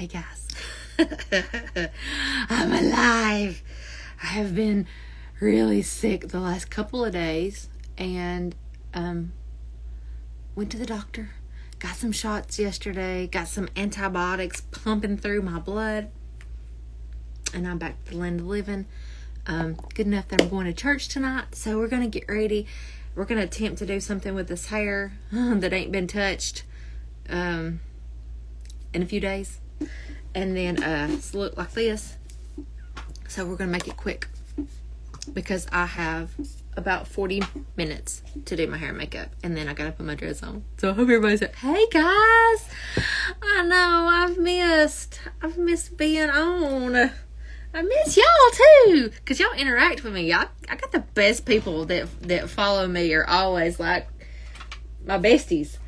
Hey guys, I'm alive. I have been really sick the last couple of days and went to the doctor, got some shots yesterday, got some antibiotics pumping through my blood, and I'm back to the land of living. Good enough that I'm going to church tonight, so we're going to get ready. We're going to attempt to do something with this hair that ain't been touched in a few days. And then it's look like this. So we're going to make it quick because I have about 40 minutes to do my hair and makeup. And then I got to put my dress on. So I hope everybody's like, hey guys, I know I've missed being on. I miss y'all too, because y'all interact with me. I got the best people that follow me are always like my besties.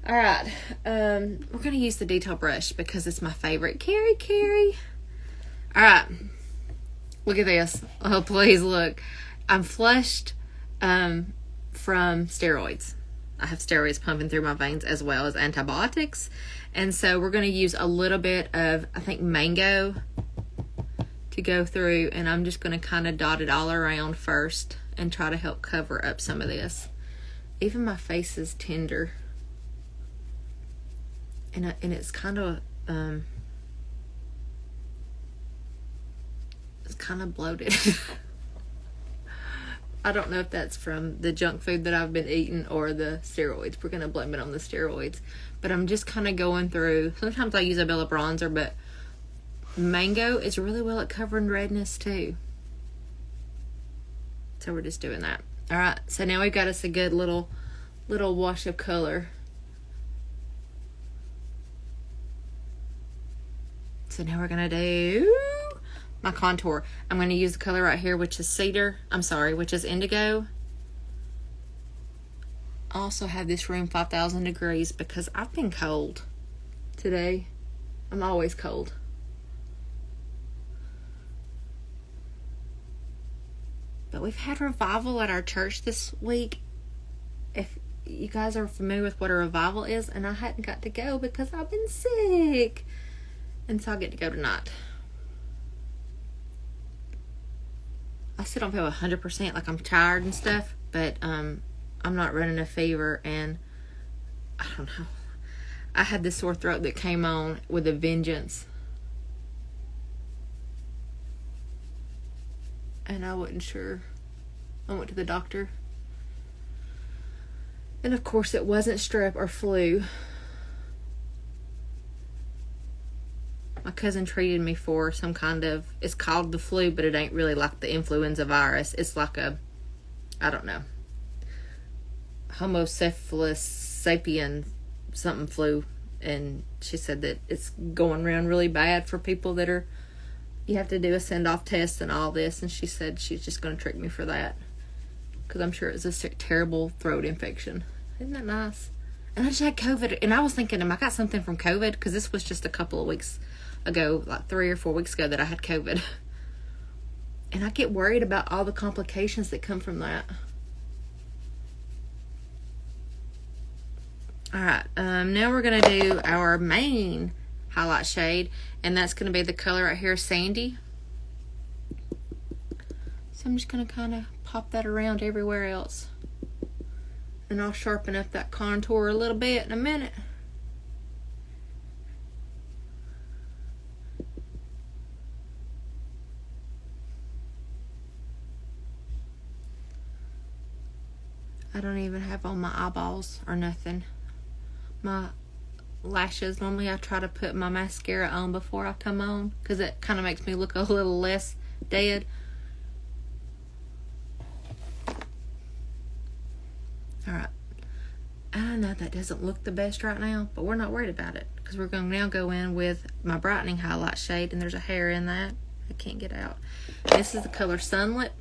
All right, we're going to use the detail brush because it's my favorite. Carrie. All right, look at this. Oh, please look. I'm flushed from steroids. I have steroids pumping through my veins as well as antibiotics. And so we're going to use a little bit of, I think, mango to go through, and I'm just going to kind of dot it all around first and try to help cover up some of this. Even my face is tender, and it's kind of bloated. I don't know if that's from the junk food that I've been eating or the steroids. We're going to blame it on the steroids, but I'm just kind of going through. Sometimes I use a Bella bronzer, but mango is really well at covering redness too. So we're just doing that. All right, so now we've got us a good little wash of color. So now we're gonna do my contour. I'm gonna use the color right here, which is which is indigo. I also have this room 5,000 degrees because I've been cold today. I'm always cold. But we've had revival at our church this week. If you guys are familiar with what a revival is, and I hadn't got to go because I've been sick. And so I get to go tonight. I still don't feel 100%, like I'm tired and stuff, but I'm not running a fever, and I don't know. I had this sore throat that came on with a vengeance. And I wasn't sure. I went to the doctor. And of course it wasn't strep or flu. My cousin treated me for some kind of, it's called the flu, but it ain't really like the influenza virus. It's like a, I don't know, Homocephalus sapien something flu. And she said that it's going around really bad for people that are, you have to do a send-off test and all this. And she said she's just going to trick me for that, because I'm sure it's a terrible throat infection. Isn't that nice? And I just had COVID, and I was thinking, I got something from COVID? Because this was just a couple of weeks ago, like 3 or 4 weeks ago, that I had COVID. And I get worried about all the complications that come from that. Alright, now we're going to do our main highlight shade, and that's going to be the color right here, Sandy. So I'm just going to kind of pop that around everywhere else. And I'll sharpen up that contour a little bit in a minute. I don't even have on my eyeballs or nothing. My lashes, normally I try to put my mascara on before I come on, because it kind of makes me look a little less dead. Alright, I know that doesn't look the best right now, but we're not worried about it, because we're going to now go in with my brightening highlight shade, and there's a hair in that I can't get out. This is the color Sunlit.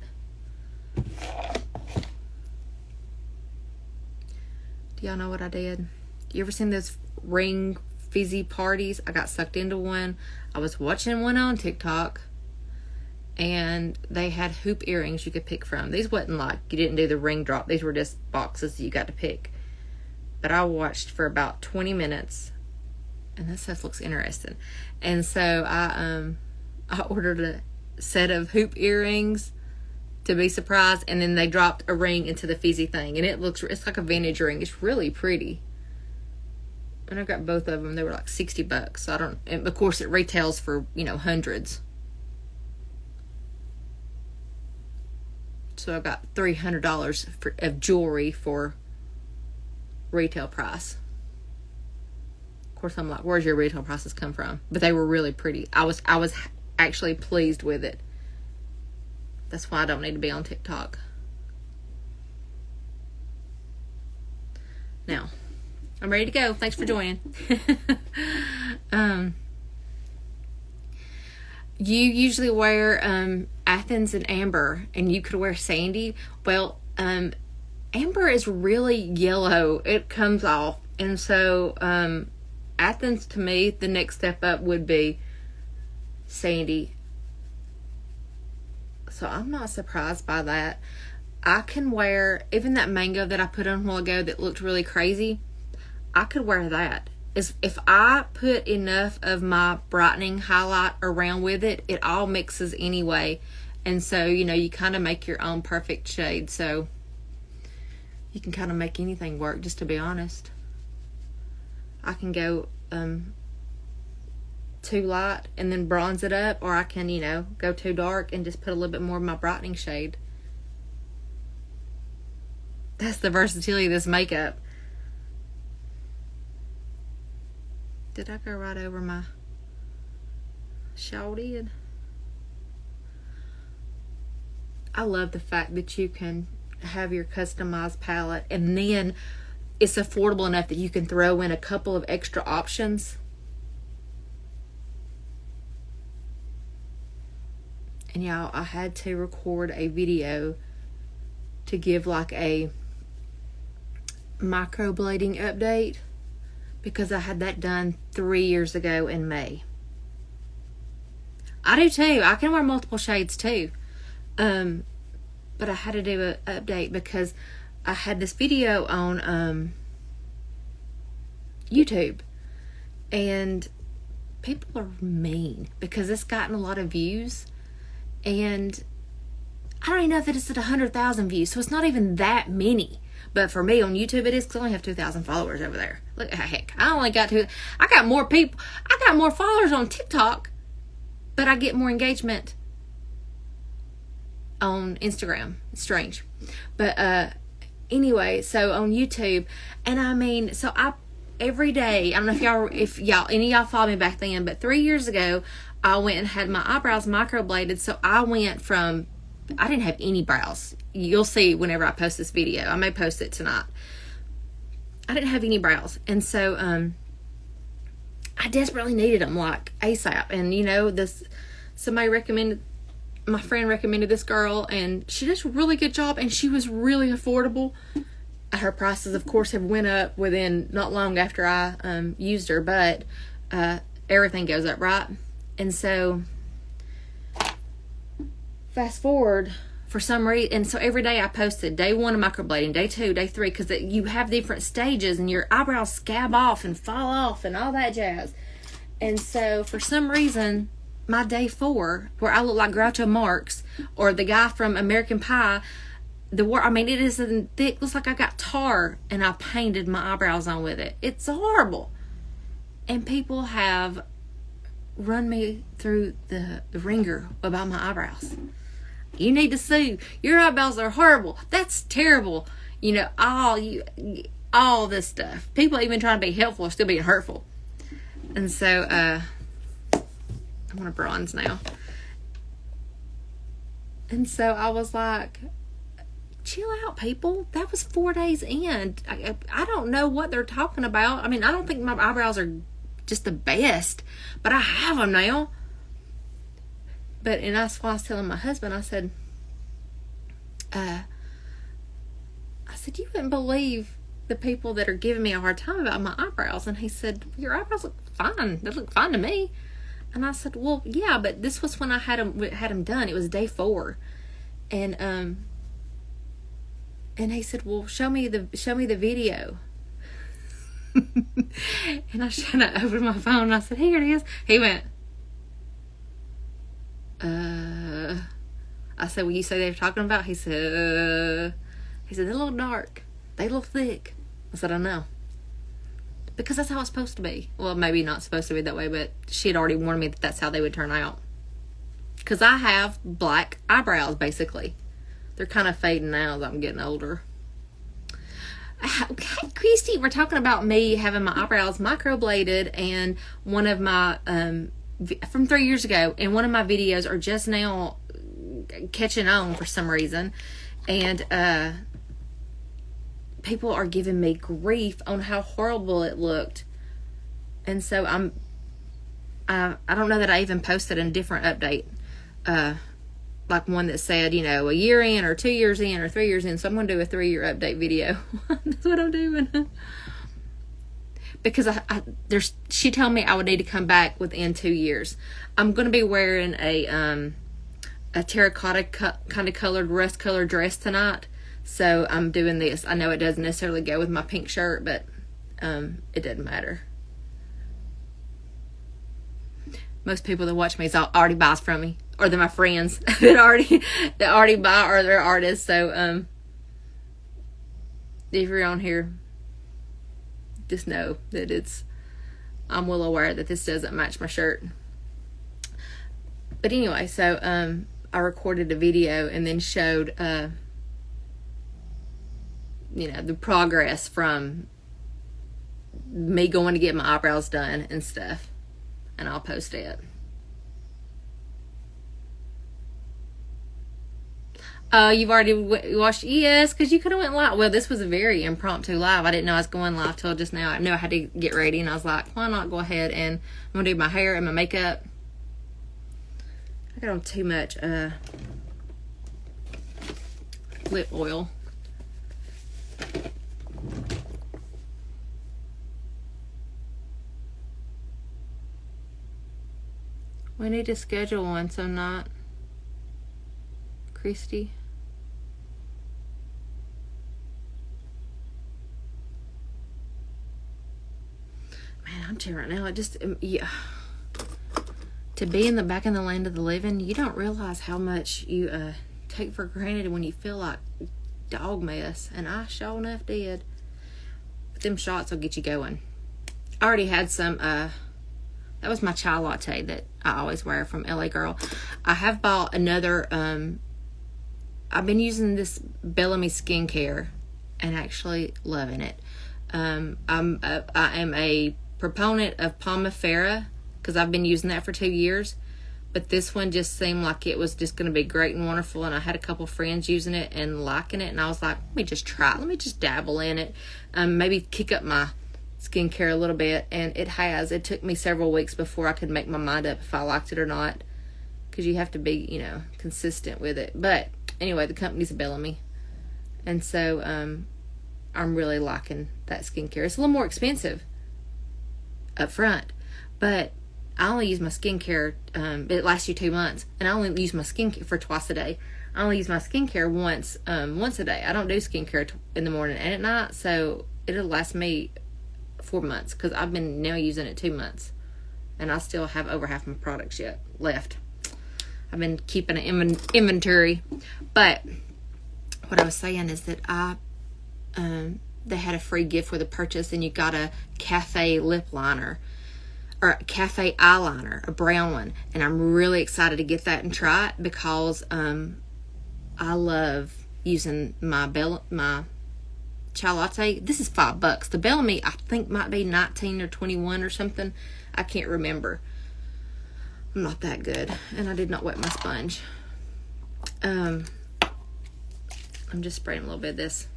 Do y'all know what I did? You ever seen those ring fizzy parties? I got sucked into one. I was watching one on TikTok, and they had hoop earrings you could pick from. These wasn't like, you didn't do the ring drop. These were just boxes you got to pick. But I watched for about 20 minutes And that stuff looks interesting. And so I ordered a set of hoop earrings to be surprised, and then they dropped a ring into the fizzy thing, and it's like a vintage ring. It's really pretty. And I got both of them. They were like $60. So and of course it retails for, hundreds. So I got $300 of jewelry for retail price. Of course, I'm like, where's your retail prices come from? But they were really pretty. I was actually pleased with it. That's why I don't need to be on TikTok. Now, I'm ready to go. Thanks for joining. You usually wear Athens and Amber, and you could wear Sandy. Well, Amber is really yellow. It comes off. And so Athens, to me, the next step up would be Sandy. So I'm not surprised by that. I can wear, even that mango that I put on a while ago that looked really crazy, I could wear that. If I put enough of my brightening highlight around with it, it all mixes anyway. And so, you kind of make your own perfect shade. So you can kind of make anything work, just to be honest. I can go too light and then bronze it up, or I can, go too dark and just put a little bit more of my brightening shade. That's the versatility of this makeup. Did I go right over my shawl did? I love the fact that you can have your customized palette, and then it's affordable enough that you can throw in a couple of extra options. And y'all, I had to record a video to give like a microblading update, because I had that done 3 years ago in May. I do too. I can wear multiple shades too. But I had to do an update because I had this video on YouTube, and people are mean because it's gotten a lot of views, and I don't even know if it's at 100,000 views, so it's not even that many. But for me on YouTube it is, because I only have 2,000 followers over there. Look, heck, I got more people. I got more followers on TikTok, but I get more engagement on Instagram. It's strange. But anyway, so on YouTube, and so every day, I don't know if any of y'all followed me back then, but 3 years ago, I went and had my eyebrows microbladed. So I didn't have any brows. You'll see whenever I post this video. I may post it tonight. I didn't have any brows. And so I desperately needed them, like ASAP. And my friend recommended this girl, and she does a really good job, and she was really affordable. Her prices, of course, have went up within not long after I used her, but everything goes up, right? And so fast forward, for some reason, and so every day I posted day 1 of microblading, day 2, day 3, because you have different stages, and your eyebrows scab off and fall off and all that jazz. And so for some reason, my day 4, where I look like Groucho Marx or the guy from American Pie, it is thick, looks like I got tar and I painted my eyebrows on with it. It's horrible. And people have run me through the ringer about my eyebrows. You need to sue. Your eyebrows are horrible. That's terrible. All this stuff. People even trying to be helpful are still being hurtful. And so I want a bronze now. And so I was like, chill out, people. That was 4 days in. I don't know what they're talking about. I don't think my eyebrows are just the best, but I have them now. And that's why I was telling my husband, I said, you wouldn't believe the people that are giving me a hard time about my eyebrows. And he said, your eyebrows look fine. They look fine to me. And I said, well, yeah, but this was when I had them done. It was day 4. And he said, well, show me the video. And I was trying to open my phone and I said, here it is. He went, I said, well, you say they were talking about? He said, they're a little dark. They look thick. I said, I know. Because that's how it's supposed to be. Well, maybe not supposed to be that way, but she had already warned me that that's how they would turn out. Because I have black eyebrows, basically. They're kind of fading now as I'm getting older. Okay, Christy, we're talking about me having my eyebrows microbladed, and one of my, from 3 years ago, and one of my videos are just now catching on for some reason. And, people are giving me grief on how horrible it looked. And so I don't know that I even posted a different update. Like one that said, a year in or 2 years in or 3 years in. So I'm going to do a 3-year update video. That's what I'm doing. Because she told me I would need to come back within 2 years. I'm going to be wearing a terracotta kind of colored, rust colored dress tonight. So I'm doing this. I know it doesn't necessarily go with my pink shirt, but it doesn't matter. Most people that watch me already buys from me, or they're my friends that already buy, or they're artists. So if you're on here, just know that I'm well aware that this doesn't match my shirt. But anyway, so I recorded a video and then showed the progress from me going to get my eyebrows done and stuff. And I'll post it. You've already watched? Yes, because you could have went live. Well, this was a very impromptu live. I didn't know I was going live till just now. I knew I had to get ready, and I was like, why not go ahead and I'm going to do my hair and my makeup. I got on too much lip oil. We need to schedule one, so not Christy. Man, I'm telling you right now, it just, yeah. To be back in the land of the living, you don't realize how much you take for granted when you feel like dog mess. And I sure enough did. But them shots will get you going. I already had some, that was my chai latte that I always wear from LA Girl. I have bought another, I've been using this Bellamy skincare and actually loving it. I am a proponent of Pomifera because I've been using that for 2 years. But this one just seemed like it was just going to be great and wonderful. And I had a couple friends using it and liking it. And I was like, let me just try it. Let me just dabble in it. Maybe kick up my skincare a little bit. And it has. It took me several weeks before I could make my mind up if I liked it or not. Because you have to be, consistent with it. But anyway, the company's Bellamy. And so I'm really liking that skincare. It's a little more expensive up front. But I only use my skincare, it lasts you 2 months, and I only use my skincare for twice a day. I only use my skincare once a day. I don't do skincare in the morning and at night, so it'll last me 4 months, because I've been now using it 2 months, and I still have over half my products yet left. I've been keeping an inventory, but what I was saying is that they had a free gift with a purchase, and you got a cafe lip liner, or a cafe eyeliner, a brown one. And I'm really excited to get that and try it because I love using my chai latte. This is $5. The Bellamy, I think, might be 19 or 21 or something. I can't remember. I'm not that good. And I did not wet my sponge. I'm just spraying a little bit of this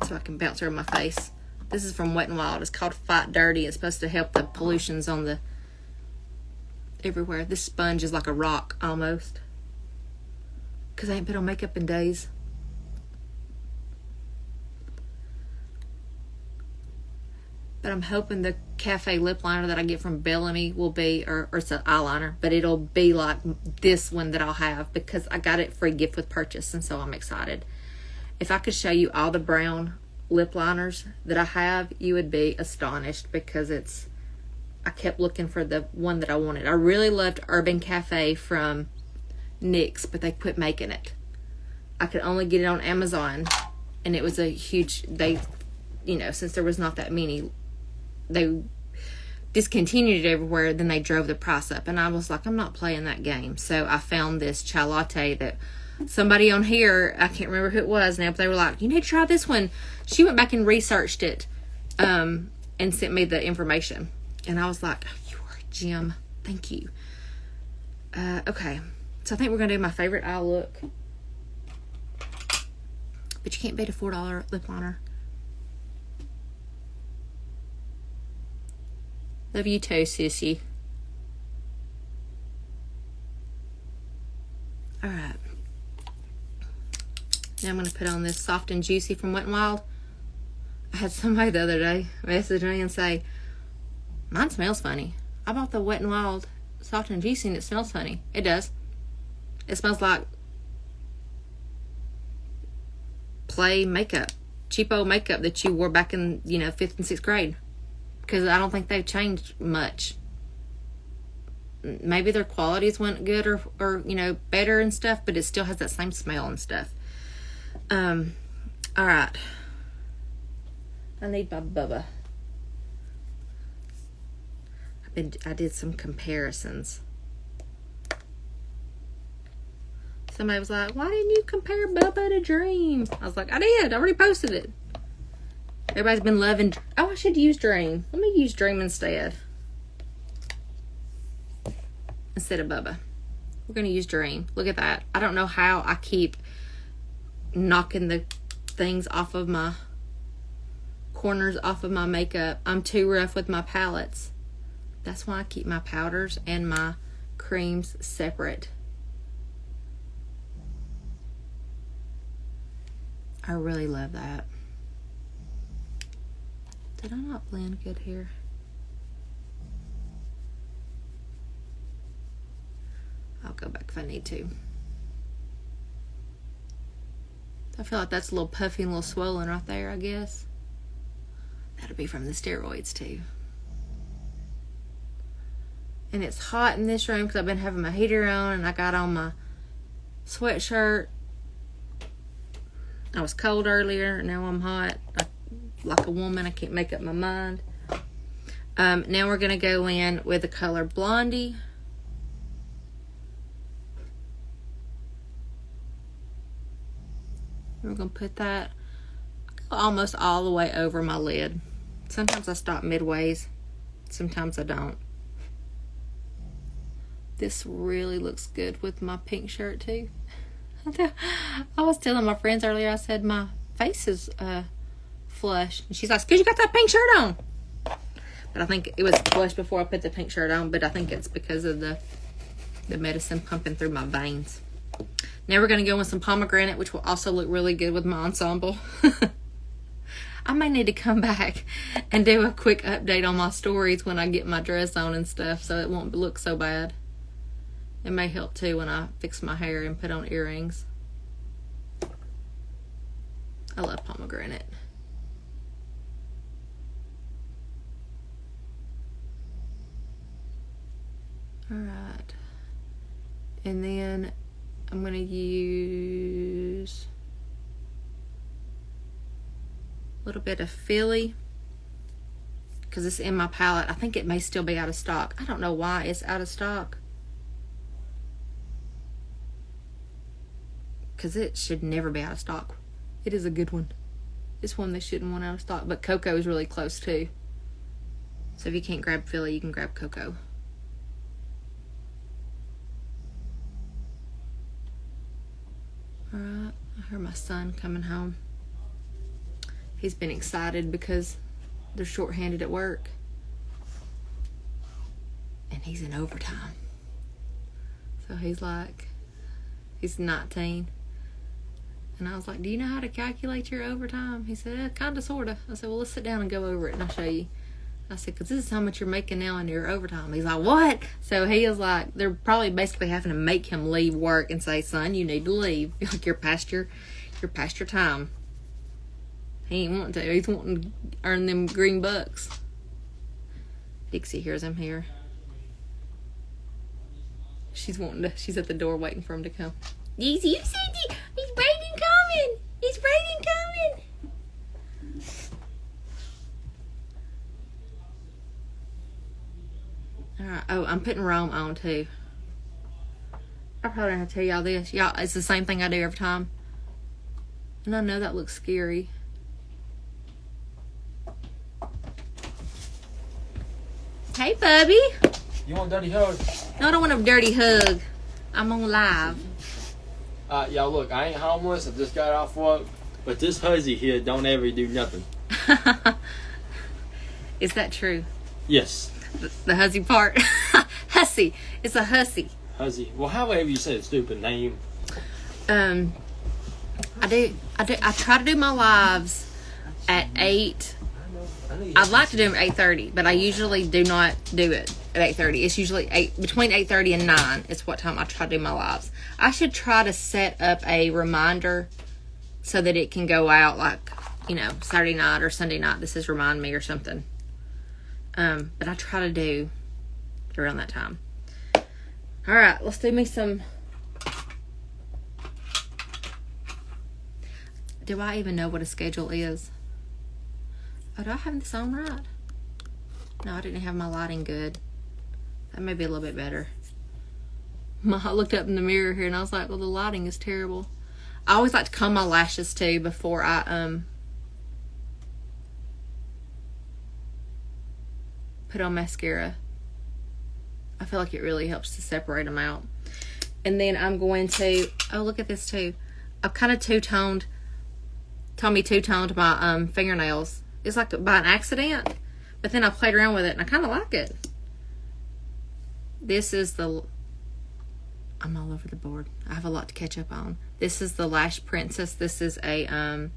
so I can bounce over my face. This is from Wet n Wild. It's called Fight Dirty. It's supposed to help the pollutions on the everywhere. This sponge is like a rock almost. Because I ain't put on makeup in days. But I'm hoping the cafe lip liner that I get from Bellamy will be, or it's an eyeliner, but it'll be like this one that I'll have because I got it free gift with purchase, and so I'm excited. If I could show you all the brown lip liners that I have, you would be astonished because I kept looking for the one that I wanted. I really loved Urban Cafe from NYX, but they quit making it. I could only get it on Amazon, and it was a huge, since there was not that many, they discontinued it everywhere, then they drove the price up, and I was like, I'm not playing that game. So I found this chai latte that somebody on here, I can't remember who it was now, but they were like, you need to try this one. She went back and researched it, and sent me the information, and I was like, you are a gem, thank you. Okay, so I think we're gonna do my favorite eye look, but you can't beat a $4 lip liner. Love you too, sissy. Alright. Now I'm going to put on this Soft and Juicy from Wet n Wild. I had somebody the other day message me and say, mine smells funny. I bought the Wet n Wild Soft and Juicy and it smells funny. It does. It smells like play makeup. Cheapo makeup that you wore back in, 5th and 6th grade. Because I don't think they've changed much. Maybe their qualities went good or better and stuff, but it still has that same smell and stuff. Alright. I need my Bubba. I did some comparisons. Somebody was like, why didn't you compare Bubba to Dream? I was like, I did. I already posted it. Everybody's been loving... Oh, I should use Dream. Let me use Dream instead. Instead of Bubba. We're going to use Dream. Look at that. I don't know how I keep knocking the things off of my... corners off of my makeup. I'm too rough with my palettes. That's why I keep my powders and my creams separate. I really love that. Did I not blend good here? I'll go back if I need to. I feel like that's a little puffy and a little swollen right there, I guess. That'll be from the steroids too. And it's hot in this room because I've been having my heater on and I got on my sweatshirt. I was cold earlier, now I'm hot. Like a woman, I can't make up my mind. Now we're going to go in with the color Blondie. We're going to put that almost all the way over my lid. Sometimes I stop midways. Sometimes I don't. This really looks good with my pink shirt too. I was telling my friends earlier, I said my face is flush. And she's like, because you got that pink shirt on. But I think it was flush before I put the pink shirt on. But I think it's because of the medicine pumping through my veins. Now we're going to go with some pomegranate, which will also look really good with my ensemble. I may need to come back and do a quick update on my stories when I get my dress on and stuff, so it won't look so bad. It may help too when I fix my hair and put on earrings. I love pomegranate. Alright. And then I'm going to use a little bit of Philly because it's in my palette. I think it may still be out of stock. I don't know why it's out of stock. Because it should never be out of stock. It is a good one. It's one they shouldn't want out of stock. But Cocoa is really close too. So if you can't grab Philly, you can grab Cocoa. Alright, I heard my son coming home. He's been excited because they're shorthanded at work. And he's in overtime. So he's 19. And I was like, do you know how to calculate your overtime? He said, kinda, sorta. I said, well, let's sit down and go over it and I'll show you. I said, because this is how much you're making now in your overtime. He's like, what? So he is like, they're probably basically having to make him leave work and say, son, you need to leave. Like you're past your time. He ain't wanting to. He's wanting to earn them green bucks. Dixie hears him here. She's at the door waiting for him to come. You said he's Brayden coming. He's Brayden coming. Alright. Oh, I'm putting Rome on too. I probably don't have to tell y'all this. Y'all, it's the same thing I do every time. And I know that looks scary. Hey, Bubby. You want a dirty hug? No, I don't want a dirty hug. I'm on live. Y'all look, I ain't homeless. I just got off work. But this hussy here don't ever do nothing. Is that true? Yes. The hussy part? Hussy. It's a hussy. Hussy. Well, however you say a stupid name. I try to do my lives at 8. I'd like to do them at 8:30, but I usually do not do it at 8:30. It's usually between 8:30 and 9 is what time I try to do my lives. I should try to set up a reminder so that it can go out like, Saturday night or Sunday night. This is remind me or something. But I try to do around that time. All right, let's do me some. Do I even know what a schedule is? Oh, do I have this on right? No, I didn't have my lighting good. That may be a little bit better. I looked up in the mirror here and I was like, well, the lighting is terrible. I always like to comb my lashes too before I put on mascara. I feel like it really helps to separate them out. And then I'm going to, oh, look at this too. I've kind of two-toned my fingernails. It's like by an accident, but then I played around with it and I kind of like it. This is I'm all over the board. I have a lot to catch up on. This is the Lash Princess. This is a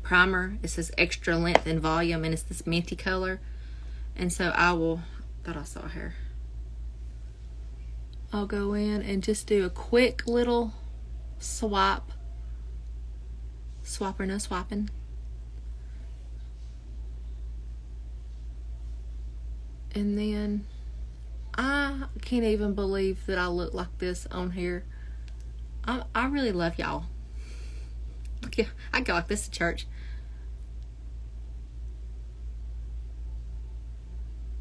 primer. It says extra length and volume, and it's this minty color. And so thought I saw her. I'll go in and just do a quick little swap. Swap or no swapping. And then I can't even believe that I look like this on here. I really love y'all. I go like this to church.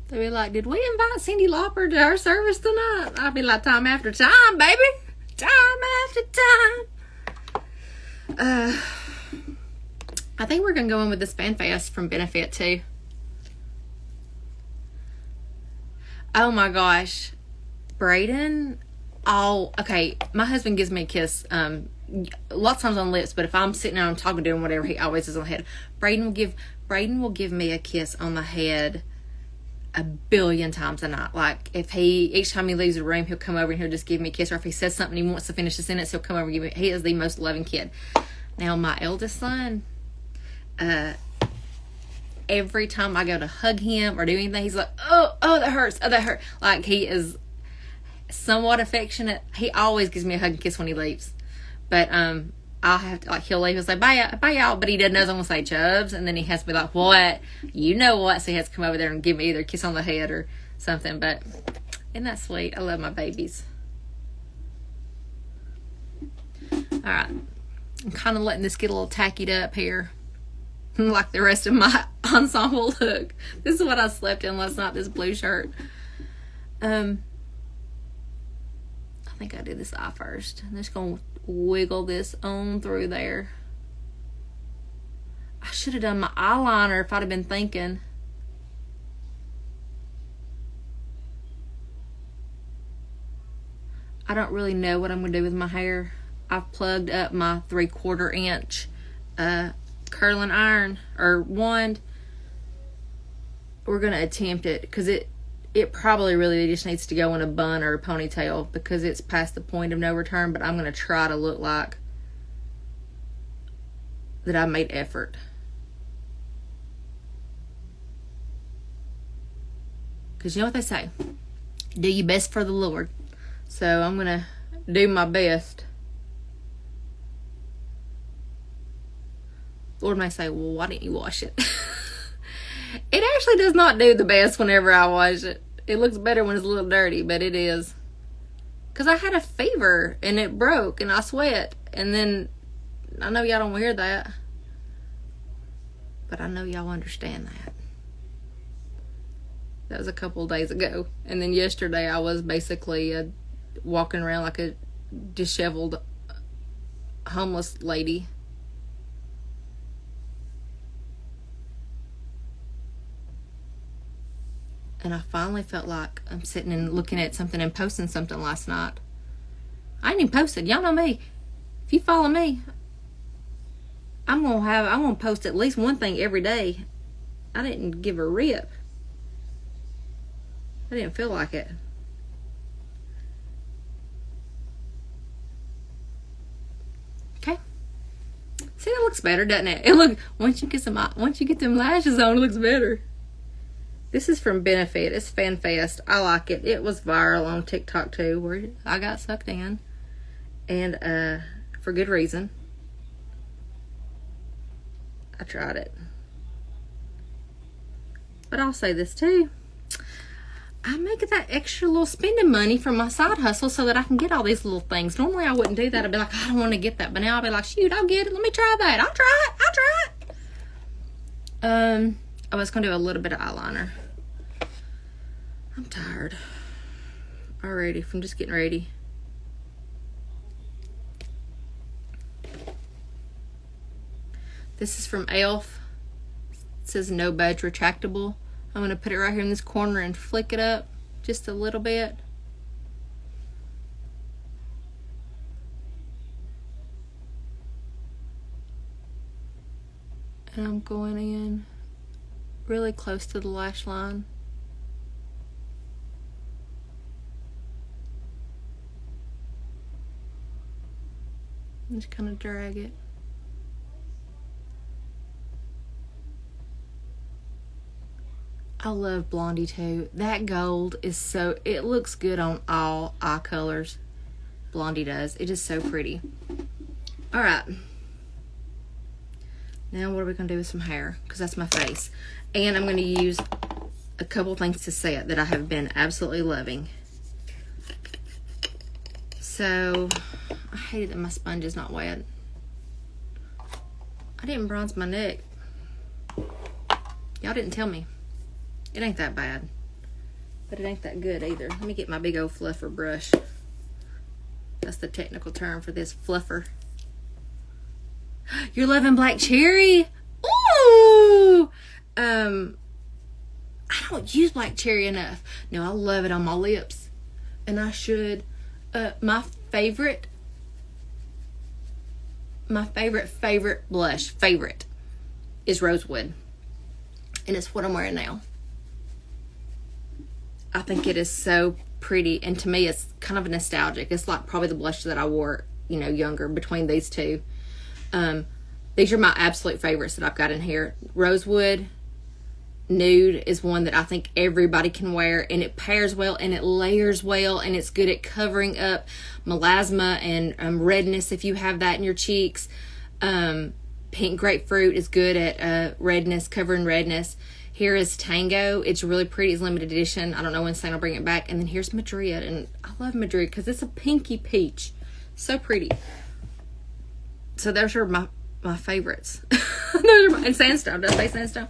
They'd be like, did we invite Cyndi Lauper to our service tonight? I'd be like, time after time, baby. Time after time. I think we're going to go in with this FanFest from Benefit too. Oh my gosh. Brayden. Okay. My husband gives me a kiss. Lots of times on lips, but if I'm sitting down and talking to him, whatever, he always is on the head. Brayden will give me a kiss on the head 1 billion times a night. Like each time he leaves the room, he'll come over and he'll just give me a kiss. Or if he says something, he wants to finish the sentence, he'll come over and give me. He is the most loving kid. Now my eldest son, every time I go to hug him or do anything, he's like, oh, that hurts. Oh, that hurt. Like, he is somewhat affectionate. He always gives me a hug and kiss when he leaves. But, I'll have to, he'll leave and say, bye y'all. But he doesn't know I'm going to say Chubbs. And then he has to be like, what? You know what? So he has to come over there and give me either a kiss on the head or something. But, isn't that sweet? I love my babies. All right. I'm kind of letting this get a little tacky up here. Like the rest of my ensemble look. This is what I slept in last night, this blue shirt. I think I did this eye first. I'm just going to wiggle this on through there. I should have done my eyeliner if I'd have been thinking. I don't really know what I'm going to do with my hair. I've plugged up my 3/4 inch curling iron or wand. We're going to attempt it because it probably really just needs to go in a bun or a ponytail because it's past the point of no return, but I'm going to try to look like that I made effort. Because you know what they say, do your best for the Lord. So I'm going to do my best. Lord may say, well, why didn't you wash it? It actually does not do the best whenever I wash it. It looks better when it's a little dirty, but it is. Because I had a fever, and it broke, and I sweat. And then, I know y'all don't hear that. But I know y'all understand that. That was a couple of days ago. And then yesterday, I was basically walking around like a disheveled homeless lady. And I finally felt like I'm sitting and looking at something and posting something last night. I ain't even posted. Y'all know me. If you follow me, I'm gonna post at least one thing every day. I didn't give a rip. I didn't feel like it. Okay. See, it looks better, doesn't it? Once you get them lashes on, it looks better. This is from Benefit. It's FanFest. I like it. It was viral on TikTok too, where I got sucked in. And for good reason. I tried it. But I'll say this too. I make that extra little spending money from my side hustle so that I can get all these little things. Normally I wouldn't do that. I'd be like, I don't want to get that. But now I'll be like, shoot, I'll get it. Let me try that. I'll try it. I was going to do a little bit of eyeliner. I'm tired already from just getting ready. This is from e.l.f. It says no budge retractable. I'm going to put it right here in this corner and flick it up just a little bit. And I'm going in really close to the lash line. And just kind of drag it. I love Blondie too. That gold is so, it looks good on all eye colors. Blondie does. It is so pretty. Alright. Now what are we going to do with some hair? Because that's my face. And I'm going to use a couple things to set that I have been absolutely loving. So, I hate that my sponge is not wet. I didn't bronze my neck. Y'all didn't tell me. It ain't that bad. But it ain't that good either. Let me get my big old fluffer brush. That's the technical term for this, fluffer. You're loving black cherry? Ooh! I don't use black cherry enough. No, I love it on my lips. And I should. My favorite blush, is Rosewood. And it's what I'm wearing now. I think it is so pretty. And to me, it's kind of nostalgic. It's like probably the blush that I wore, younger, between these two. These are my absolute favorites that I've got in here. Rosewood Nude is one that I think everybody can wear, and it pairs well and it layers well, and it's good at covering up melasma and redness if you have that in your cheeks. Pink Grapefruit is good at redness, covering redness. Here is Tango. It's really pretty. It's limited edition. I don't know when Seint will bring it back. And then here's Madrid, and I love Madrid because it's a pinky peach. So pretty. So those are my favorites. And Sandstone. Did I say Sandstone?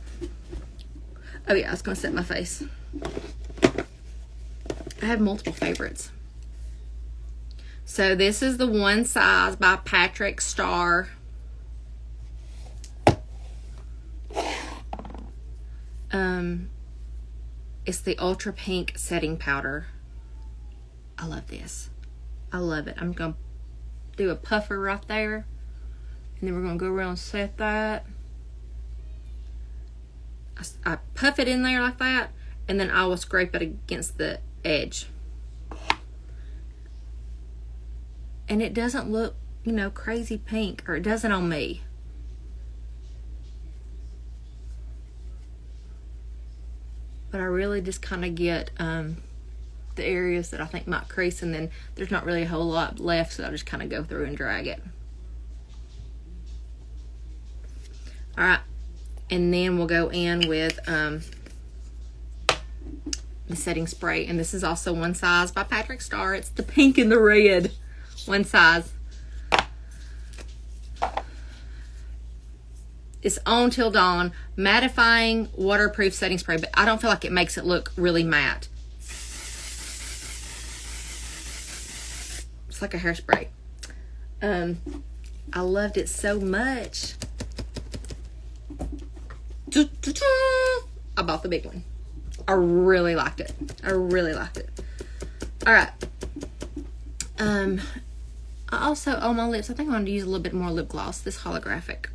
Oh yeah, I was going to set my face. I have multiple favorites. So this is the One Size by Patrick Starr. It's the Ultra Pink Setting Powder. I love this. I love it. I'm going to do a puffer right there. And then we're going to go around and set that. I puff it in there like that. And then I will scrape it against the edge. And it doesn't look, crazy pink. Or it doesn't on me. But I really just kind of get the areas that I think might crease, and then there's not really a whole lot left, so I just kind of go through and drag it. All right. And then we'll go in with the setting spray. And this is also One Size by Patrick Starr. It's the pink and the red. One Size. It's On Till Dawn. Mattifying waterproof setting spray. But I don't feel like it makes it look really matte. It's like a hairspray. I loved it so much. I bought the big one. I really liked it. All right. I also, on my lips, I think I'm going to use a little bit more lip gloss. This holographic.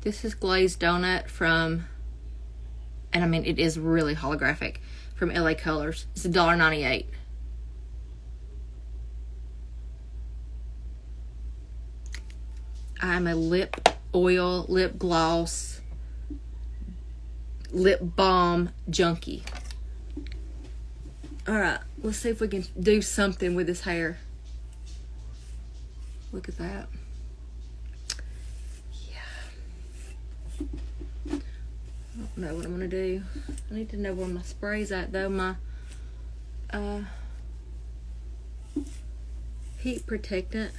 This is Glazed Donut from, and I mean, it is really holographic, from LA Colors. It's $1.98. I'm a lip oil, lip gloss, lip balm junkie. Alright, let's see if we can do something with this hair. Look at that. Yeah. I don't know what I'm going to do. I need to know where my spray's at though. My heat protectant.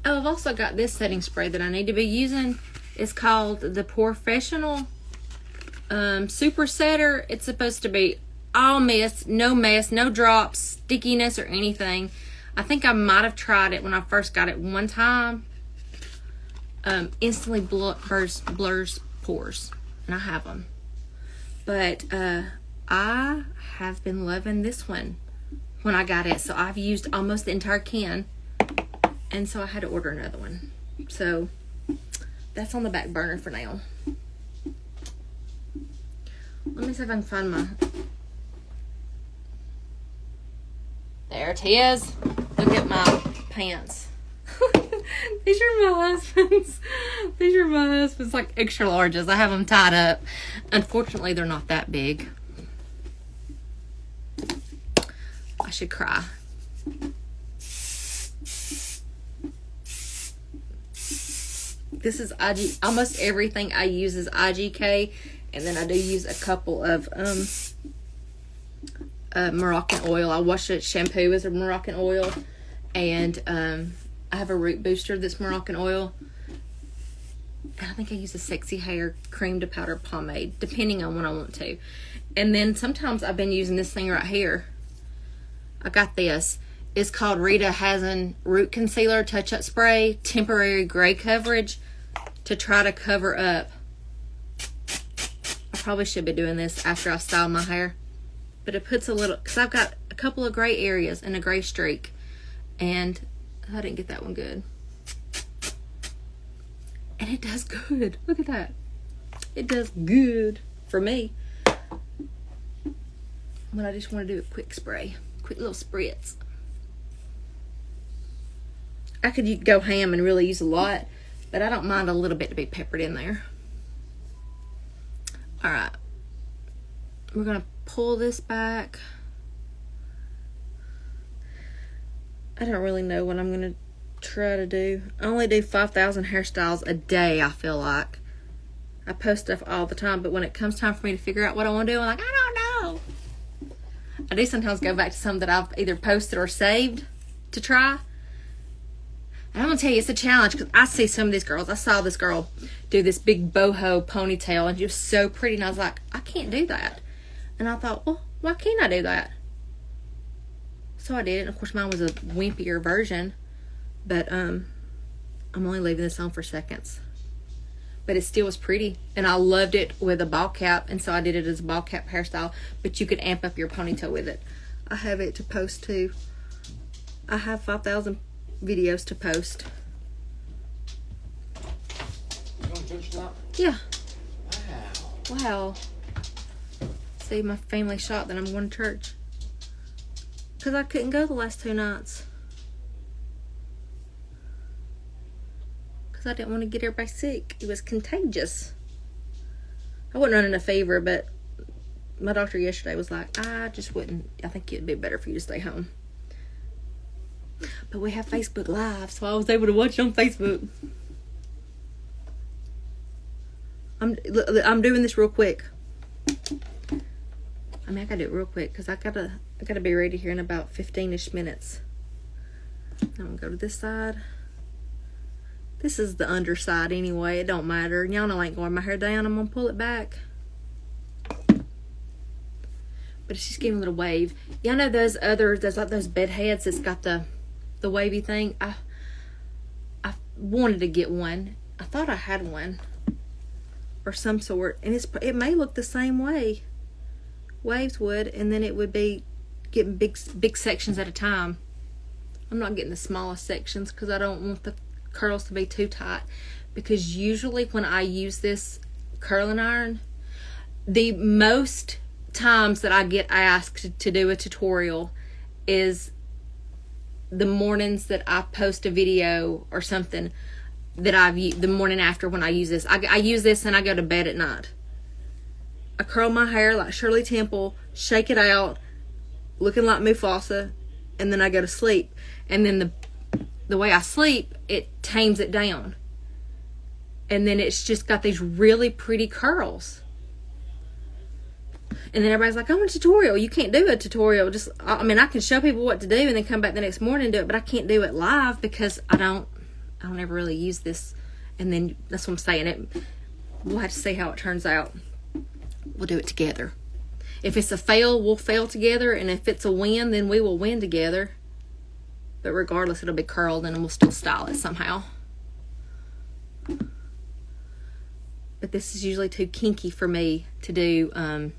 Oh, I've also got this setting spray that I need to be using. It's called the Professional Super Setter. It's supposed to be all mist, no drops, stickiness, or anything. I think I might have tried it when I first got it one time. Instantly blurs pores, and I have them. But I have been loving this one when I got it. So I've used almost the entire can. And so I had to order another one. So that's on the back burner for now. Let me see if I can find my... There it is. Look at my pants. These are my husband's. These are my husband's, like, extra larges. I have them tied up. Unfortunately, they're not that big. I should cry. This is IG. Almost everything I use is IGK, and then I do use a couple of Moroccan oil. I wash it shampoo as a Moroccan oil, and I have a root booster that's Moroccan oil. And I think I use a Sexy Hair cream to powder pomade, depending on when I want to. And then sometimes I've been using this thing right here. I got this. It's called Rita Hazen Root Concealer Touch-Up Spray, Temporary Gray Coverage, to try to cover up. I probably should be doing this after I style my hair. But it puts a little, because I've got a couple of gray areas and a gray streak. And I didn't get that one good. And it does good. Look at that. It does good for me. But I just want to do a quick spray. Quick little spritz. I could go ham and really use a lot, but I don't mind a little bit to be peppered in there. Alright. We're going to pull this back. I don't really know what I'm going to try to do. I only do 5,000 hairstyles a day, I feel like. I post stuff all the time, but when it comes time for me to figure out what I want to do, I'm like, I don't know. I do sometimes go back to some that I've either posted or saved to try. And I'm going to tell you, it's a challenge because I see some of these girls. I saw this girl do this big boho ponytail, and she was so pretty, and I was like, I can't do that. And I thought, well, why can't I do that? So I did it. And of course, mine was a wimpier version, but I'm only leaving this on for seconds. But it still was pretty, and I loved it with a ball cap, and so I did it as a ball cap hairstyle, but you could amp up your ponytail with it. I have it to post too. I have 5,000 videos to post. You going to church tonight? Yeah. Wow. Wow. See, my family shot that I'm going to church. Because I couldn't go the last 2 nights. Because I didn't want to get everybody sick. It was contagious. I wasn't running a fever, but my doctor yesterday was like, I just wouldn't. I think it'd be better for you to stay home. But we have Facebook Live, so I was able to watch it on Facebook. I'm doing this real quick. I mean, I gotta do it real quick because I gotta be ready here in about 15-ish minutes. I'm gonna go to this side. This is the underside anyway. It don't matter. Y'all know I ain't going my hair down. I'm gonna pull it back. But it's just giving a little wave. Y'all know there's like those bed heads that's got the wavy thing. I wanted to get one. I thought I had one or some sort, and it may look the same way. Waves would, and then it would be getting big sections at a time. I'm not getting the smallest sections because I don't want the curls to be too tight, because usually when I use this curling iron, the most times that I get asked to do a tutorial is the mornings that I post a video or something that I've used the morning after when I use this. I use this and I go to bed at night. I curl my hair like Shirley Temple, shake it out, looking like Mufasa, and then I go to sleep. And then the way I sleep, it tames it down. And then it's just got these really pretty curls. And then everybody's like, I want a tutorial. You can't do a tutorial. I mean, I can show people what to do and then come back the next morning and do it, but I can't do it live because I don't ever really use this. And then that's what I'm saying. We'll have to see how it turns out. We'll do it together. If it's a fail, we'll fail together. And if it's a win, then we will win together. But regardless, it'll be curled and we'll still style it somehow. But this is usually too kinky for me to do a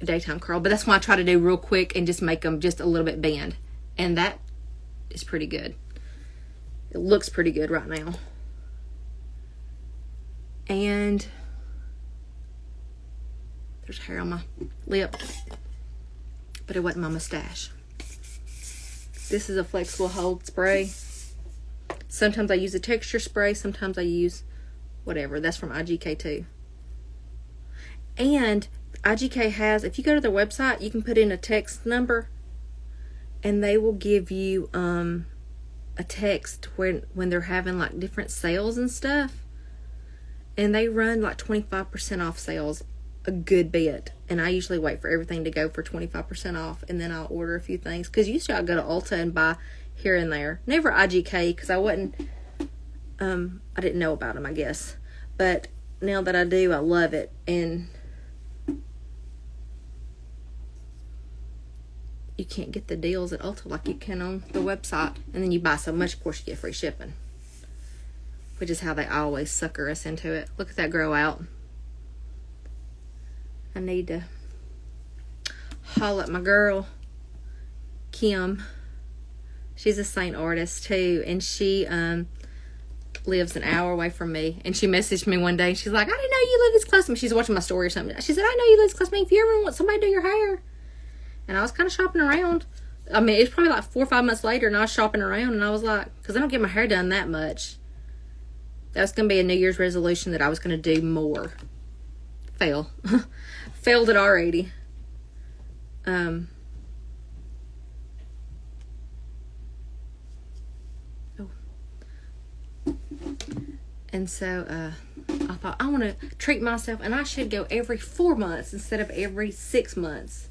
daytime curl. But that's why I try to do real quick and just make them just a little bit bend. And that is pretty good. It looks pretty good right now. And there's hair on my lip. But it wasn't my mustache. This is a flexible hold spray. Sometimes I use a texture spray. Sometimes I use whatever. That's from IGK too. And IGK has, if you go to their website, you can put in a text number and they will give you a text when they're having like different sales and stuff. And they run like 25% off sales a good bit. And I usually wait for everything to go for 25% off, and then I'll order a few things. Because usually I'll go to Ulta and buy here and there. Never IGK, because I didn't know about them, I guess. But now that I do, I love it. And you can't get the deals at Ulta like you can on the website. And then you buy so much, of course, you get free shipping. Which is how they always sucker us into it. Look at that grow out. I need to holler at my girl, Kim. She's a Seint artist too, and she lives an hour away from me. And she messaged me one day, and she's like, I didn't know you lived this close to me. She's watching my story or something. She said, I know you live this close to me. If you ever want somebody to do your hair. And I was kind of shopping around. I mean, it's probably like 4 or 5 months later, and I was shopping around, and I was like, because I don't get my hair done that much. That was going to be a New Year's resolution that I was going to do more. Fail. Failed it already. And so I thought, I want to treat myself, and I should go every 4 months instead of every 6 months.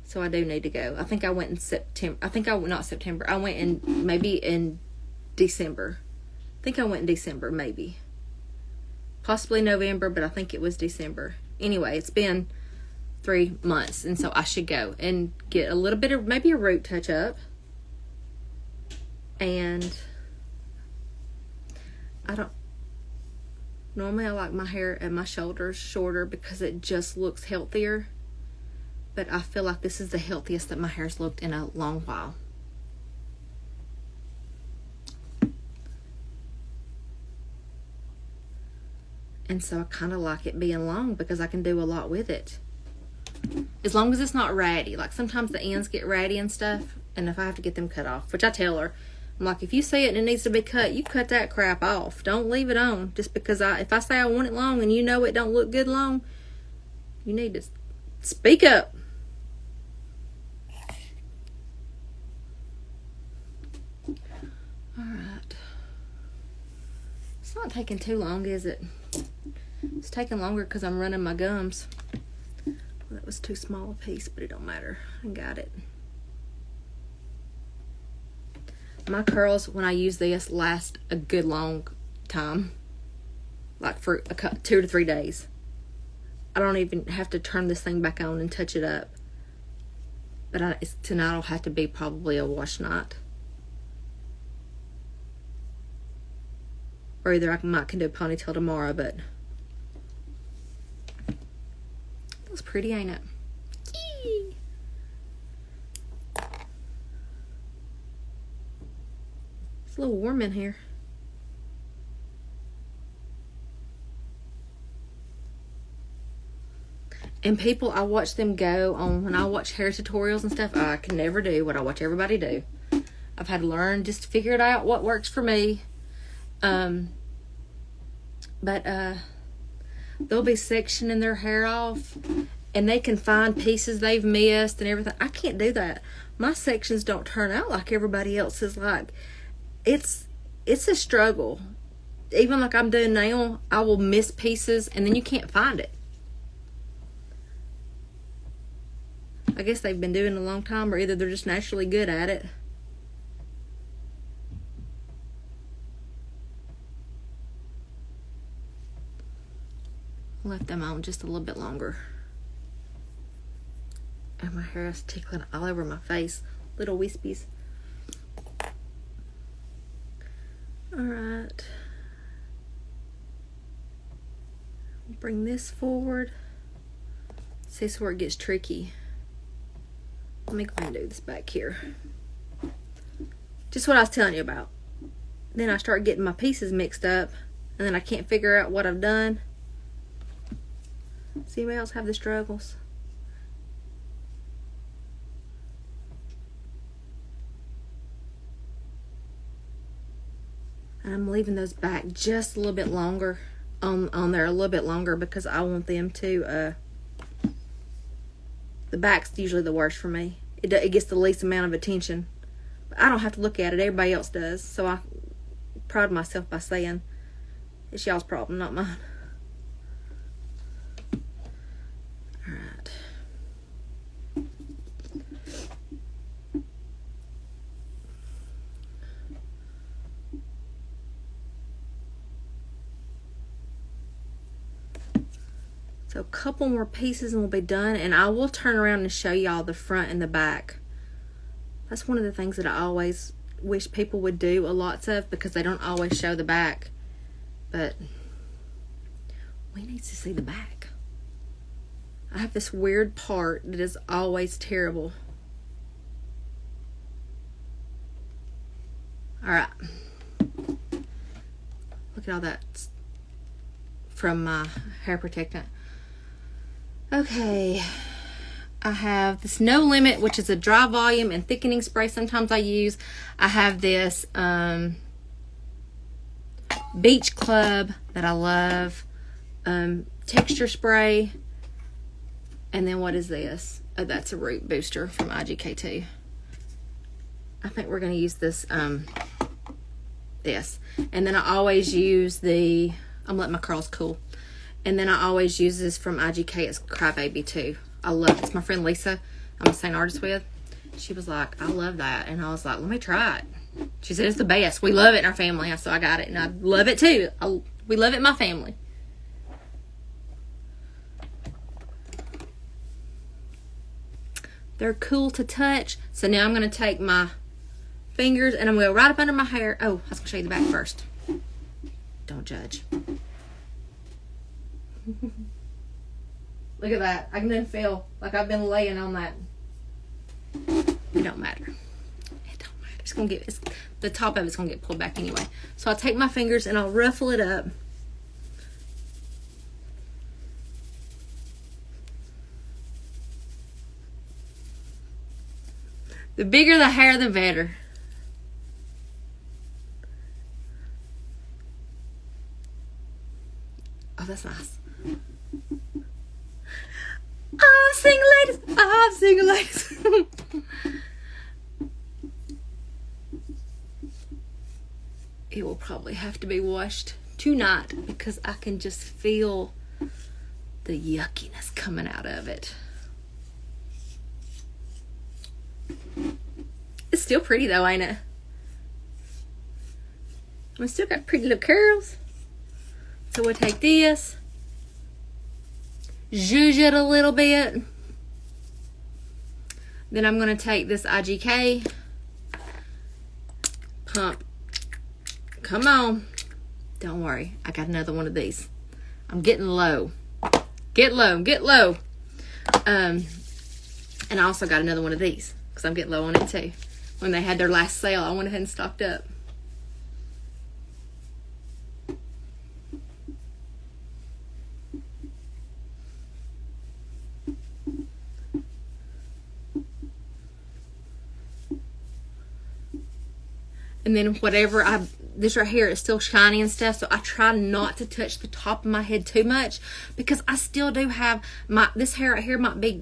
So I do need to go. I think I went in September. Not September. I went in maybe in December. I think I went in December, maybe. Possibly November, but I think it was December. Anyway, it's been 3 months, and so I should go and get a little bit of maybe a root touch up. And normally I like my hair at my shoulders shorter because it just looks healthier. But I feel like this is the healthiest that my hair's looked in a long while. And so I kind of like it being long because I can do a lot with it. As long as it's not ratty. Like sometimes the ends get ratty and stuff. And if I have to get them cut off, which I tell her, I'm like, if you see it and it needs to be cut, you cut that crap off. Don't leave it on. Just because if I say I want it long and you know it don't look good long, you need to speak up. Alright. It's not taking too long, is it? It's taking longer because I'm running my gums. Well, that was too small a piece, but it don't matter. I got it. My curls, when I use this, last a good long time. Like for 2 to 3 days. I don't even have to turn this thing back on and touch it up. But tonight will have to be probably a wash night. Or either I can do a ponytail tomorrow, but that's pretty, ain't it? Yee. It's a little warm in here. And people, I watch them go on, when I watch hair tutorials and stuff, I can never do what I watch everybody do. I've had to learn just to figure it out what works for me. But they'll be sectioning their hair off and they can find pieces they've missed and everything. I can't do that. My sections don't turn out like everybody else's. Like, it's a struggle. Even like I'm doing now, I will miss pieces and then you can't find it. I guess they've been doing it a long time, or either they're just naturally good at it. Left them on just a little bit longer. And my hair is tickling all over my face. Little wispies. Alright. Bring this forward. See, this is where it gets tricky. Let me go ahead and do this back here. Just what I was telling you about. Then I start getting my pieces mixed up. And then I can't figure out what I've done. Does anybody else have the struggles? I'm leaving those back just a little bit longer. On there a little bit longer because I want them to... the back's usually the worst for me. It gets the least amount of attention. But I don't have to look at it. Everybody else does. So I pride myself by saying it's y'all's problem, not mine. Alright. So a couple more pieces and we'll be done. And I will turn around and show y'all the front and the back. That's one of the things that I always wish people would do a lot of, because they don't always show the back. But we need to see the back. I have this weird part that is always terrible. Alright. Look at all that from my hair protectant. Okay, I have this No Limit, which is a dry volume and thickening spray sometimes I use. I have this Beach Club that I love, texture spray, and then what is this? Oh, that's a root booster from IGK2. I think we're going to use this, this. And then I always use the, I'm letting my curls cool. And then I always use this from IGK. It's Crybaby too. I love it. It's my friend Lisa I'm a Seint artist with. She was like, I love that. And I was like, let me try it. She said, it's the best. We love it in our family. So I got it. And I love it too. We love it in my family. They're cool to touch. So now I'm going to take my fingers and I'm going to go right up under my hair. Oh, I was going to show you the back first. Don't judge. Look at that. I can then feel like I've been laying on that. It don't matter. It don't matter. It's gonna get, the top of it's gonna get pulled back anyway. So I'll take my fingers and I'll ruffle it up. The bigger the hair, the better. Oh, that's nice. Oh, single ladies. Oh, single ladies. it will probably have to be washed tonight because I can just feel the yuckiness coming out of it. It's still pretty though, ain't it? I still got pretty little curls. So we'll take this, zhuzh it a little bit. Then I'm going to take this IGK, pump. Come on. Don't worry. I got another one of these. I'm getting low. Get low. Get low. And I also got another one of these because I'm getting low on it too. When they had their last sale, I went ahead and stocked up. And then whatever this right here is still shiny and stuff, so I try not to touch the top of my head too much because I still do have this hair right here might be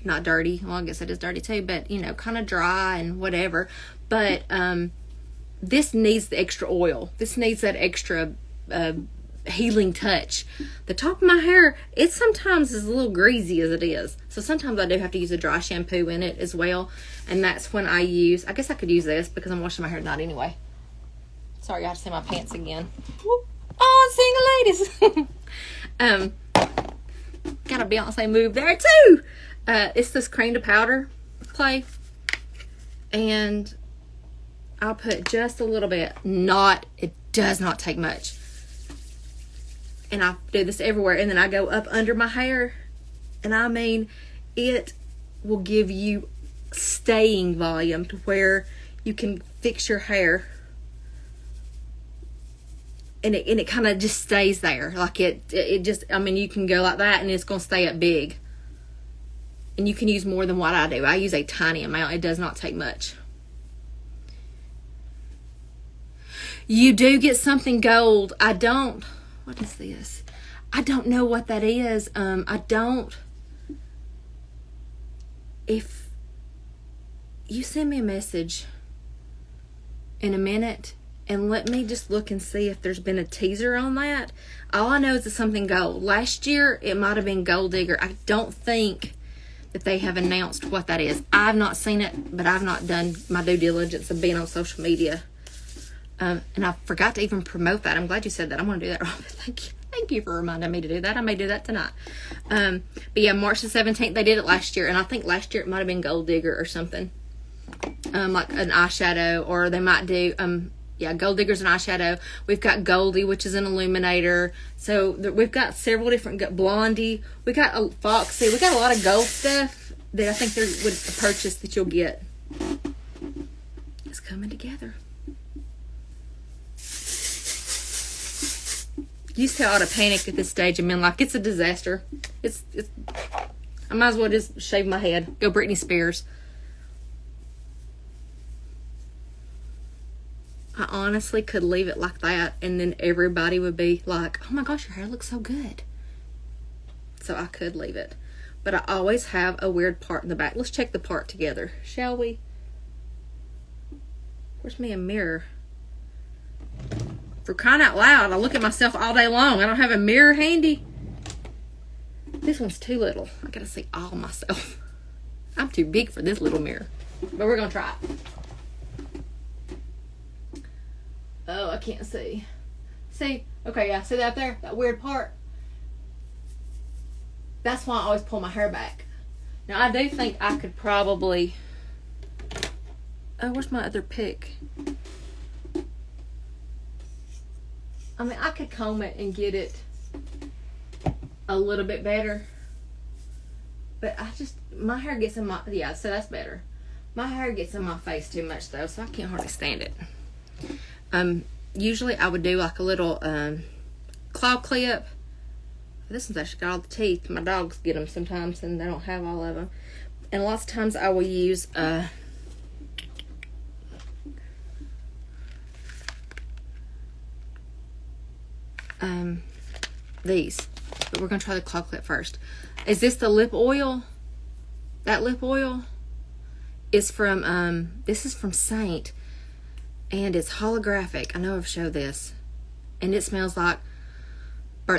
not dirty. Well, I guess it is dirty too, but kind of dry and whatever. But this needs the extra oil. This needs that extra healing touch. The top of my hair, it sometimes is a little greasy as it is, so sometimes I do have to use a dry shampoo in it as well, and that's when I guess I could use this because I'm washing my hair tonight anyway. Sorry, I have to see my pants again. Oh, single ladies. Got a Beyonce move there too. It's this cream to powder play, and I'll put just a little bit. It does not take much. And I do this everywhere, and then I go up under my hair, and I mean, it will give you staying volume to where you can fix your hair, and it kind of just stays there. Like it just, I mean, you can go like that, and it's gonna stay up big. And you can use more than what I do. I use a tiny amount. It does not take much. You do get something gold. What is this? I don't know what that is. If you send me a message in a minute and let me just look and see if there's been a teaser on that. All I know is it's something gold. Last year, it might have been Gold Digger. I don't think that they have announced what that is. I've not seen it, but I've not done my due diligence of being on social media. And I forgot to even promote that. I'm glad you said that. I'm going to do that, Robin. Thank you. Thank you for reminding me to do that. I may do that tonight. But yeah, March the 17th, they did it last year. And I think last year it might have been Gold Digger or something. Like an eyeshadow. Or they might do, Gold Digger's an eyeshadow. We've got Goldie, which is an illuminator. So we've got several different, Blondie. We got a Foxy. We got a lot of gold stuff that I think there would a purchase that you'll get. It's coming together. Used to ought to panic at this stage and been like, it's a disaster. It's I might as well just shave my head. Go Britney Spears. I honestly could leave it like that and then everybody would be like, oh my gosh, your hair looks so good. So I could leave it. But I always have a weird part in the back. Let's check the part together, shall we? Where's me a mirror? For crying out loud, I look at myself all day long. I don't have a mirror handy. This one's too little. I gotta see all myself. I'm too big for this little mirror. But we're gonna try it. Oh, I can't see. See? Okay, yeah, see that there? That weird part? That's why I always pull my hair back. Now, I do think I could probably... Oh, where's my other pick? I mean, I could comb it and get it a little bit better. But my hair gets in my, so that's better. My hair gets in my face too much though, so I can't hardly stand it. Usually I would do like a little claw clip. This one's actually got all the teeth. My dogs get them sometimes and they don't have all of them. And lots of times I will use these, but we're gonna try the claw clip first. Is this the lip oil? That lip oil is from this is from Seint. And it's holographic. I know I've showed this. And it smells like,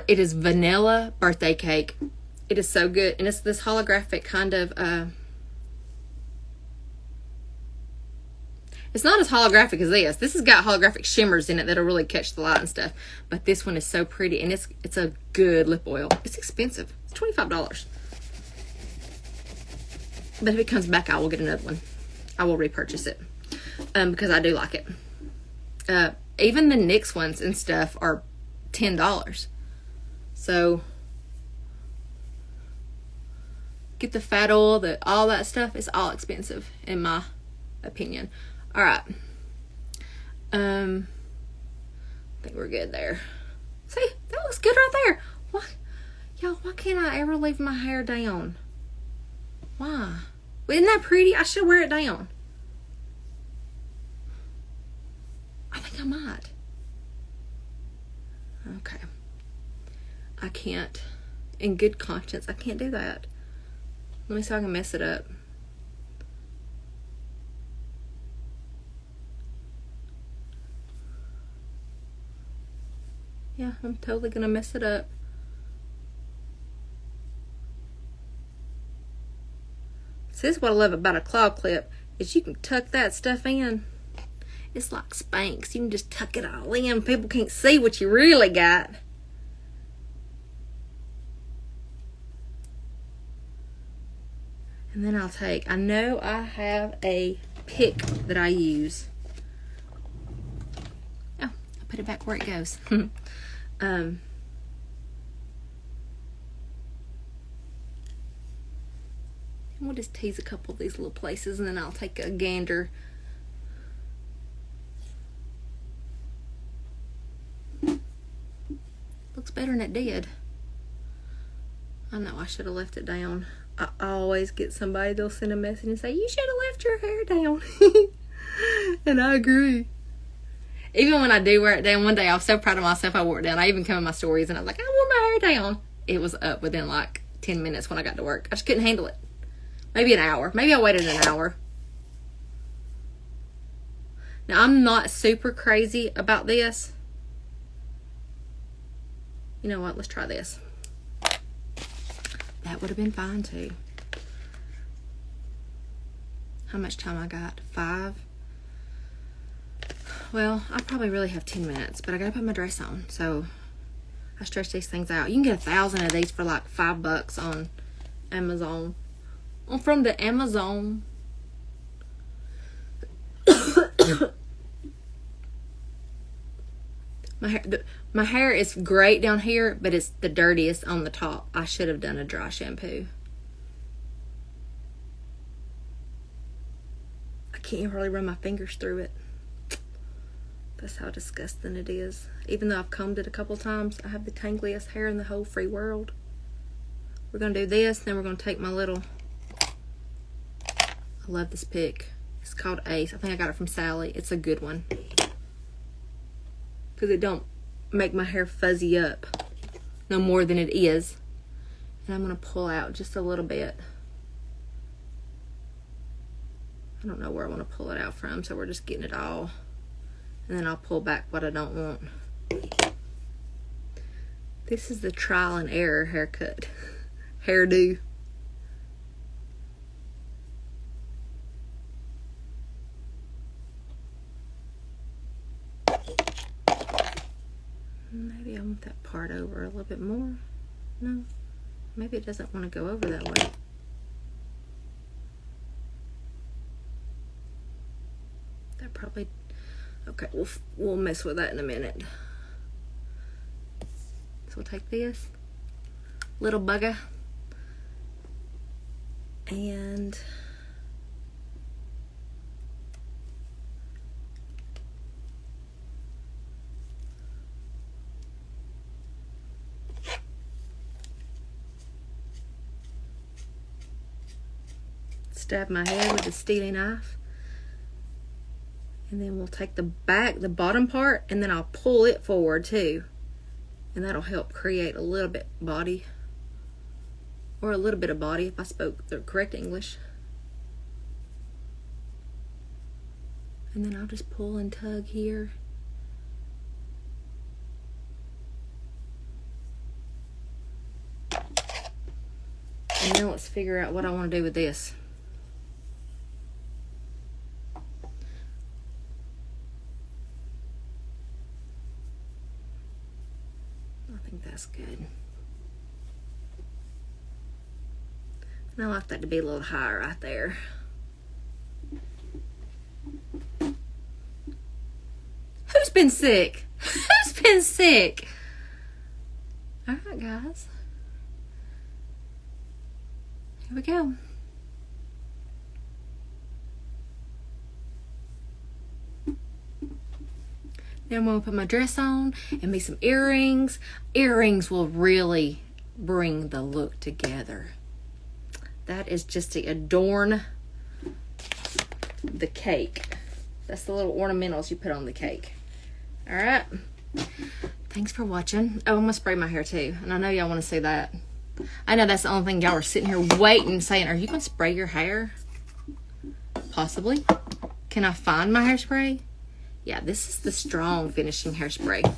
it is vanilla birthday cake. It is so good. And it's this holographic kind of, it's not as holographic as this. This has got holographic shimmers in it that'll really catch the light and stuff. But this one is so pretty. And it's a good lip oil. It's expensive. It's $25. But if it comes back, I will get another one. I will repurchase it. Because I do like it. Even the NYX ones and stuff are $10. So get the fat oil, all that stuff. It's all expensive in my opinion. All right. I think we're good there. See, that looks good right there. Why, y'all? Why can't I ever leave my hair down? Why? Isn't that pretty? I should wear it down. I think I might. Okay. I can't, in good conscience, I can't do that. Let me see if I can mess it up. Yeah, I'm totally gonna mess it up. So this is what I love about a claw clip, is you can tuck that stuff in. It's like Spanx. You can just tuck it all in. People can't see what you really got. And then I'll take, I know I have a pick that I use. Oh, I'll put it back where it goes. We'll just tease a couple of these little places, and then I'll take a gander. Looks better than it did. I know I should have left it down. I always get somebody, they'll send a message and say, you should have left your hair down. And I agree. Even when I do wear it down, one day I was so proud of myself I wore it down. I even come in my stories and I was like, I wore my hair down. It was up within like 10 minutes when I got to work. I just couldn't handle it. Maybe an hour. Maybe I waited an hour. Now, I'm not super crazy about this. You know what? Let's try this. That would have been fine too. How much time I got? 5? Well, I probably really have 10 minutes, but I gotta put my dress on. So I stretch these things out. You can get 1,000 of these for like $5 on Amazon. From the Amazon. My hair is great down here, but it's the dirtiest on the top. I should have done a dry shampoo. I can't really run my fingers through it. That's how disgusting it is. Even though I've combed it a couple times, I have the tangliest hair in the whole free world. We're going to do this, then we're going to take my little... I love this pick. It's called Ace. I think I got it from Sally. It's a good one. Because it don't make my hair fuzzy up no more than it is. And I'm going to pull out just a little bit. I don't know where I want to pull it out from, so we're just getting it all. And then I'll pull back what I don't want. This is the trial and error haircut. Hairdo. Maybe I want that part over a little bit more. No, maybe it doesn't want to go over that way. That probably, okay, we'll mess with that in a minute. So we'll take this little bugger and stab my head with a steely knife. And then we'll take the bottom part, and then I'll pull it forward too. And that'll help create a little bit body. Or a little bit of body if I spoke the correct English. And then I'll just pull and tug here. And then let's figure out what I want to do with this. I think that's good. And I like that to be a little higher right there. Who's been sick? Who's been sick? All right, guys. Here we go. Now I'm going to put my dress on and make some earrings. Earrings will really bring the look together. That is just to adorn the cake. That's the little ornamentals you put on the cake. All right. Thanks for watching. Oh, I'm going to spray my hair too. And I know y'all want to see that. I know that's the only thing y'all are sitting here waiting, saying, are you going to spray your hair? Possibly. Can I find my hairspray? Yeah, this is the strong finishing hairspray.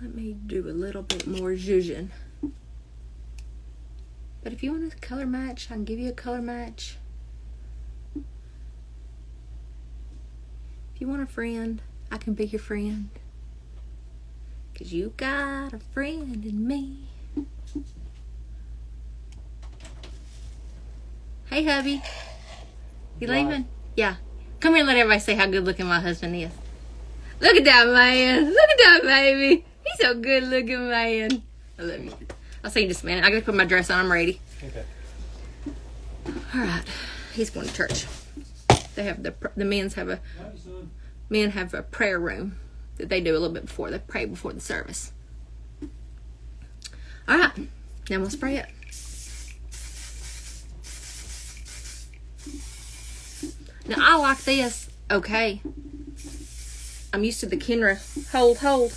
Let me do a little bit more zhuzhin. But if you want a color match, I can give you a color match. If you want a friend, I can be your friend. 'Cause you got a friend in me. Hey, hubby. You leaving? Yeah. Come here and let everybody say how good looking my husband is. Look at that man. Look at that baby. He's a good looking man. I love you. I'll see you in just a minute. I gotta put my dress on. I'm ready. Okay. All right. He's going to church. They have the men have a prayer room that they do a little bit before. They pray before the service. All right. Now we'll spray it. Now I like this. Okay. I'm used to the Kenra hold.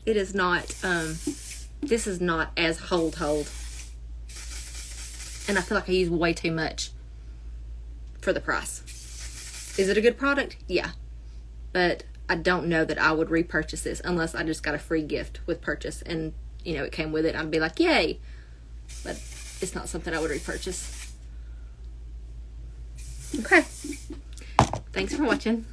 It is not, this is not as hold. And I feel like I use way too much for the price. Is it a good product? Yeah. But I don't know that I would repurchase this unless I just got a free gift with purchase and, you know, it came with it. I'd be like, yay. But it's not something I would repurchase. Okay. Thanks for watching.